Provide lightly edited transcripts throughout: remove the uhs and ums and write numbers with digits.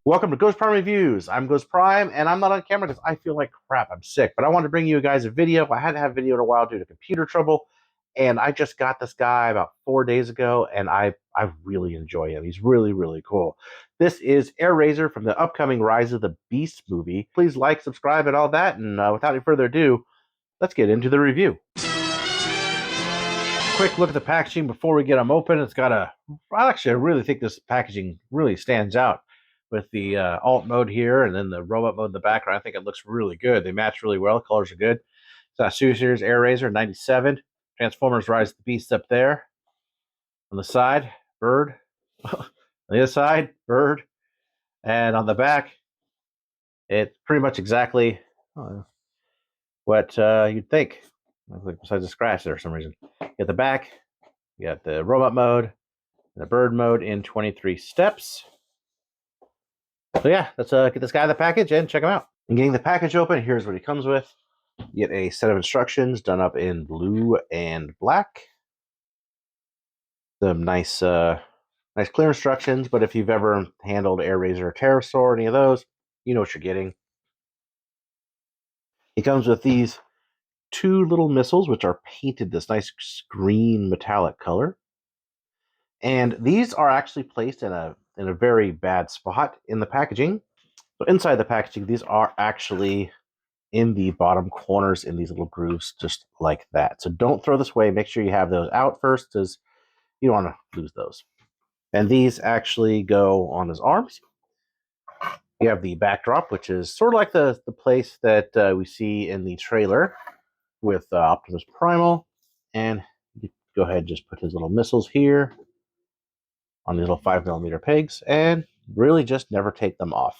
Welcome to Ghost Prime Reviews. I'm Ghost Prime, and I'm not on camera because I feel like crap. I'm sick, but I wanted to bring you guys a video. I hadn't had a video in a while due to computer trouble, and I just got this guy about 4 days ago, and I really enjoy him. He's really, really cool. This is Airazor from the upcoming Rise of the Beast movie. Please like, subscribe, and all that, and without any further ado, let's get into the review. Quick look at the packaging before we get them open. It's got I really think this packaging really stands out with the alt mode here and then the robot mode in the background. I think it looks really good. They match really well. The colors are good. It's got Series Airazor 97. Transformers Rise of the Beast up there. On the side, bird. On the other side, bird. And on the back, it's pretty much exactly what you'd think. Besides the scratch there for some reason. At the back, you got the robot mode and the bird mode in 23 steps. So yeah, let's get this guy in the package and check him out. And getting the package open, here's what he comes with. You get a set of instructions done up in blue and black. Some nice clear instructions, but if you've ever handled Airazor or Terrorsaur, any of those, you know what you're getting. He comes with these two little missiles, which are painted this nice green metallic color. And these are actually placed in a very bad spot in the packaging. So inside the packaging, these are actually in the bottom corners in these little grooves, just like that. So don't throw this away. Make sure you have those out first, because you don't want to lose those. And these actually go on his arms. You have the backdrop, which is sort of like the place that we see in the trailer with Optimus Primal. And you go ahead and just put his little missiles here on these little 5mm pegs, and really just never take them off.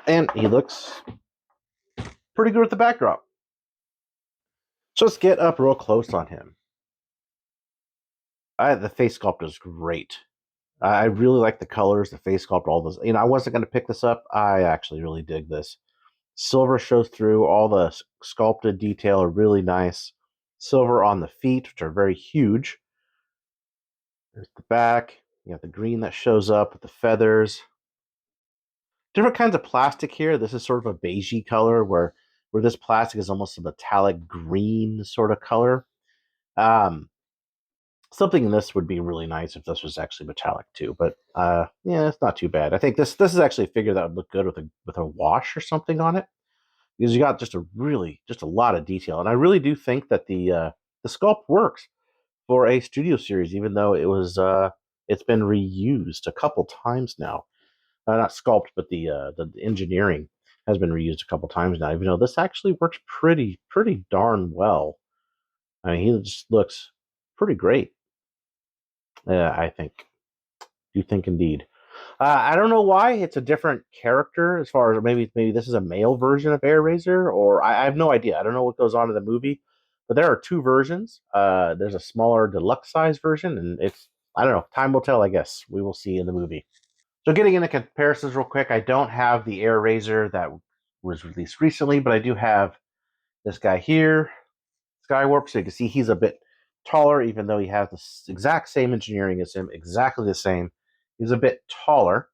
And he looks pretty good with the backdrop. So let's get up real close on him. The face sculpt is great. I really like the colors, the face sculpt, all those. I wasn't going to pick this up. I actually really dig this. Silver shows through. All the sculpted detail are really nice. Silver on the feet, which are very huge. There's the back. You have the green that shows up with the feathers. Different kinds of plastic here. This is sort of a beigey color, where this plastic is almost a metallic green sort of color. Something in this would be really nice if this was actually metallic too, but yeah, it's not too bad. I think this is actually a figure that would look good with a wash or something on it, because you got just a lot of detail, and I really do think that the sculpt works for a studio series, even though it's been reused a couple times now. Not sculpt, but the engineering has been reused a couple times now. Even though this actually works pretty darn well. I mean, he just looks pretty great. I think. You think indeed. I don't know why it's a different character, as far as maybe this is a male version of Airazor, or I have no idea. I don't know what goes on in the movie, but there are two versions. There's a smaller deluxe size version, and I don't know. Time will tell, I guess. We will see in the movie. So getting into comparisons real quick, I don't have the Airazor that was released recently, but I do have this guy here, Skywarp, so you can see he's a bit taller, even though he has the exact same engineering as him, exactly the same. He's a bit taller.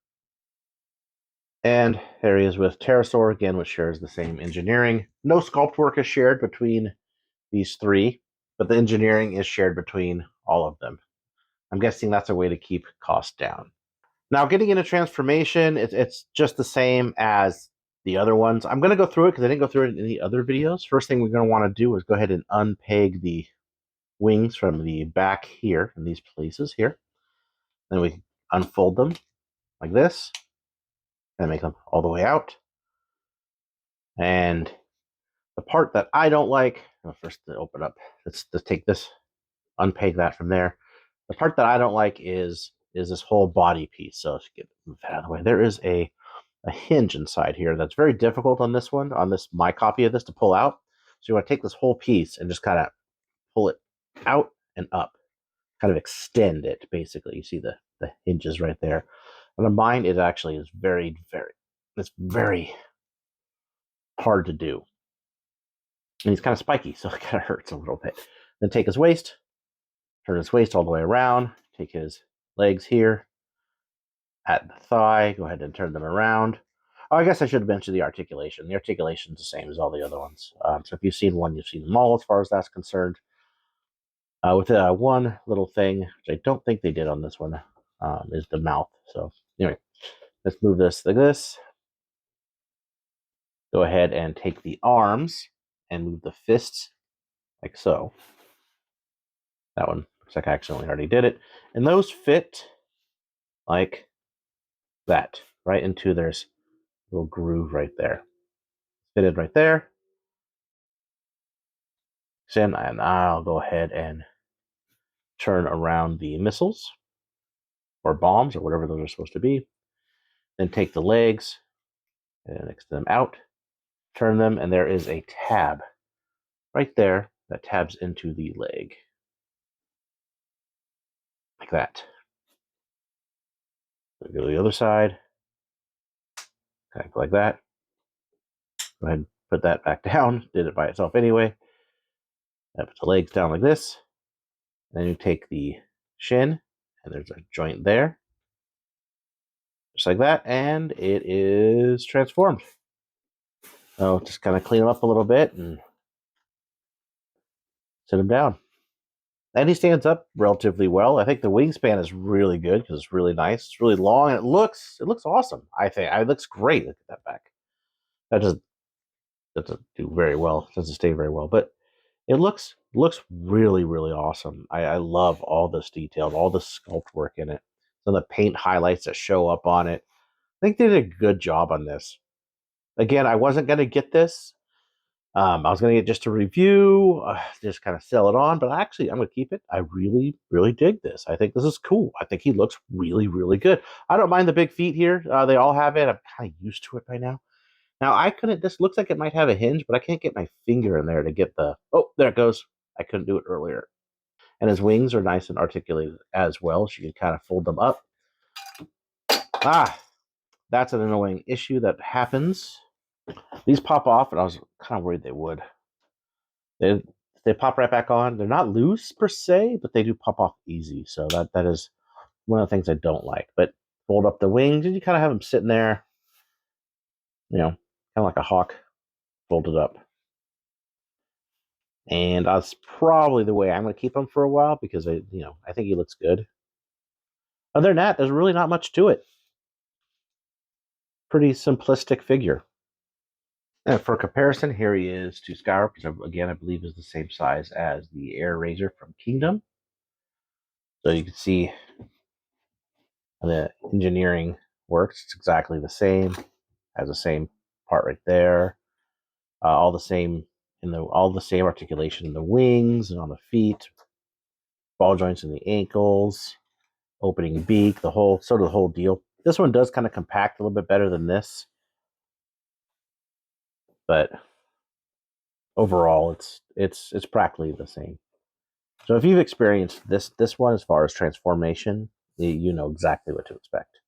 And there he is with Terrorsaur again, which shares the same engineering. No sculpt work is shared between these three, but the engineering is shared between all of them. I'm guessing that's a way to keep costs down. Now, getting into transformation, it's just the same as the other ones. I'm going to go through it because I didn't go through it in the other videos. First thing we're going to want to do is go ahead and unpeg the wings from the back here in these places here. Then we unfold them like this and make them all the way out. And the part that I don't like, well, first to open up, let's take this, unpeg that from there. The part that I don't like is this whole body piece. So let's move that out of the way. There is a hinge inside here that's very difficult on this one, on my copy of this, to pull out. So you want to take this whole piece and just kind of pull it out and up, kind of extend it, basically. You see the hinges right there. And on mine, it actually is it's very hard to do. And he's kind of spiky, so it kind of hurts a little bit. Then take his waist, turn his waist all the way around, take his legs here at the thigh. Go ahead and turn them around. Oh, I guess I should have mentioned the articulation. The articulation is the same as all the other ones. So if you've seen one, you've seen them all as far as that's concerned. With one little thing, which I don't think they did on this one, is the mouth. So anyway, let's move this like this. Go ahead and take the arms and move the fists like so. That one looks like I accidentally already did it. And those fit like that, right into their little groove right there. Fitted right there. And I'll go ahead and turn around the missiles or bombs or whatever those are supposed to be. Then take the legs and extend them out, turn them, and there is a tab right there that tabs into the leg. Like that. Go to the other side. Kind of like that. Go ahead and put that back down. Did it by itself anyway. I put the legs down like this. Then you take the shin, and there's a joint there. Just like that, and it is transformed. So just kind of clean them up a little bit and sit him down. And he stands up relatively well. I think the wingspan is really good because it's really nice. It's really long, and it looks awesome. I think it looks great. Look at that back. That doesn't do very well. Doesn't stay very well, but it looks really awesome. I love all this detail, all the sculpt work in it. Some of the paint highlights that show up on it. I think they did a good job on this. Again, I wasn't going to get this. I was going to get just a review, just kind of sell it on, but actually, I'm going to keep it. I really dig this. I think this is cool. I think he looks really good. I don't mind the big feet here. They all have it. I'm kind of used to it by now. Now, I couldn't, this looks like it might have a hinge, but I can't get my finger in there to get the, oh, there it goes. I couldn't do it earlier. And his wings are nice and articulated as well, so you can kind of fold them up. That's an annoying issue that happens. These pop off, and I was kind of worried they would. They pop right back on. They're not loose per se, but they do pop off easy. So that is one of the things I don't like. But fold up the wings, and you kind of have them sitting there, kind of like a hawk, folded up. And that's probably the way I'm going to keep him for a while because I think he looks good. Other than that, there's really not much to it. Pretty simplistic figure. And for comparison, here he is to Skywarp, which again I believe is the same size as the Airazor from Kingdom. So you can see the engineering works. It's exactly the same. Has the same part right there. All the same articulation in the wings and on the feet. Ball joints in the ankles. Opening beak. The whole deal. This one does kind of compact a little bit better than this, but overall, it's practically the same. So if you've experienced this one as far as transformation, you know exactly what to expect.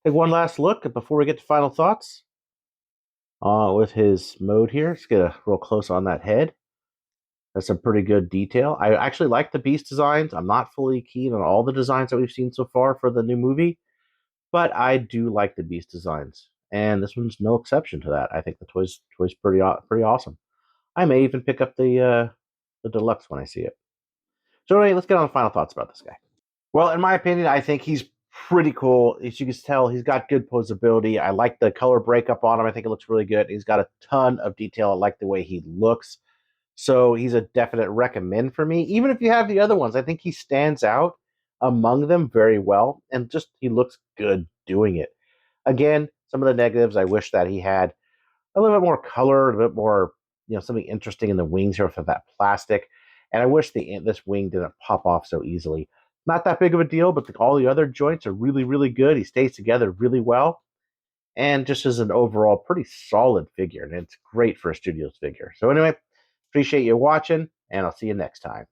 Take one last look before we get to final thoughts. With his mode here, let's get a real close on that head. That's some pretty good detail. I actually like the beast designs. I'm not fully keen on all the designs that we've seen so far for the new movie, but I do like the beast designs, and this one's no exception to that. I think the toy's pretty awesome. I may even pick up the deluxe when I see it. So anyway, let's get on the final thoughts about this guy. Well, in my opinion, I think he's pretty cool. As you can tell, he's got good posability. I like the color breakup on him. I think it looks really good. He's got a ton of detail. I like the way he looks. So he's a definite recommend for me. Even if you have the other ones, I think he stands out among them very well. And just he looks good doing it. Again, some of the negatives, I wish that he had a little bit more color, a bit more, something interesting in the wings here for that plastic. And I wish this wing didn't pop off so easily. Not that big of a deal, but all the other joints are really good. He stays together really well. And just as an overall pretty solid figure. And it's great for a Studios figure. So anyway, appreciate you watching, and I'll see you next time.